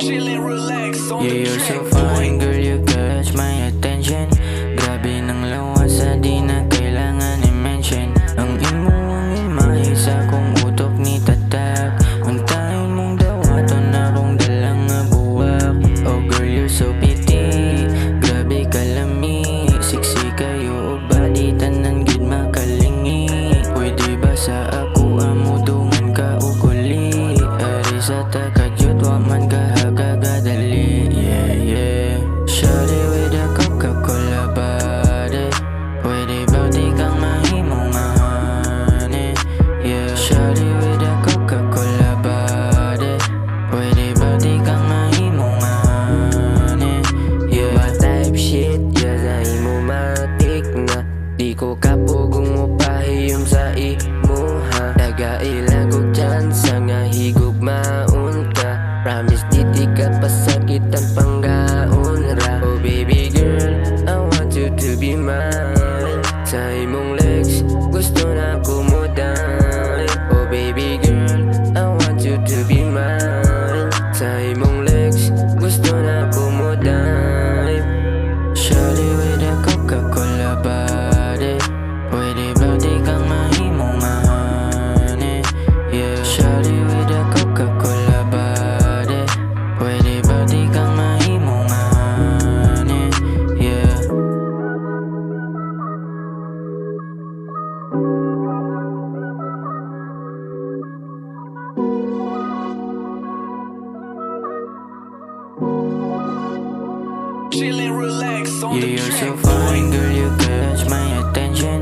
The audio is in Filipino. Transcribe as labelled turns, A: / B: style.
A: Chillin', relax on
B: Yeah,
A: the
B: you're
A: track,
B: so
A: boy.
B: fine, girl, you catch my attention. Grabe ng lawasa, di na kailangan i-mention. Ang imo ang imahe sa kong utok ni tatak. Untayin mong dawaton na kong dalang nga buwak. Oh girl, you're so pretty, grabe kalami. Sexy kayo, o body tanan gid makalingi. Pwede ba sa ako amo dungan ka ukuli? Ari sa takadyot, wa man ka hagagadali. Yeah, yeah. Shawty with a Coca-Cola body. Pwede ba di kang mahimong honey? Yeah. Shawty with a Coca-Cola body. Pwede ba di kang mahimong honey? Yeah.
C: My type shit, yeah, sa imo matik na. Di ko kapugong mo pahiyom sa imo ha. Nagailang kog tsansa nga higugmaon ka. Promise di ka pasakitan panggaon ra. Oh baby girl, I want you to be mine. Sa imong legs, gusto na ko mo dine. Oh baby girl, I want you to be mine. Sa imong legs, gusto na ko mo dine.
B: Shawty with a Coca-Cola body. Pwede ba di kang mahimong honey? Yeah. Shawty with a Coca-Cola body. Pwede ba di kang mahimong honey? Yeah.
A: Chillin', relax on
B: Yeah,
A: the
B: you're so
A: track, boy.
B: fine, girl, you catch my attention.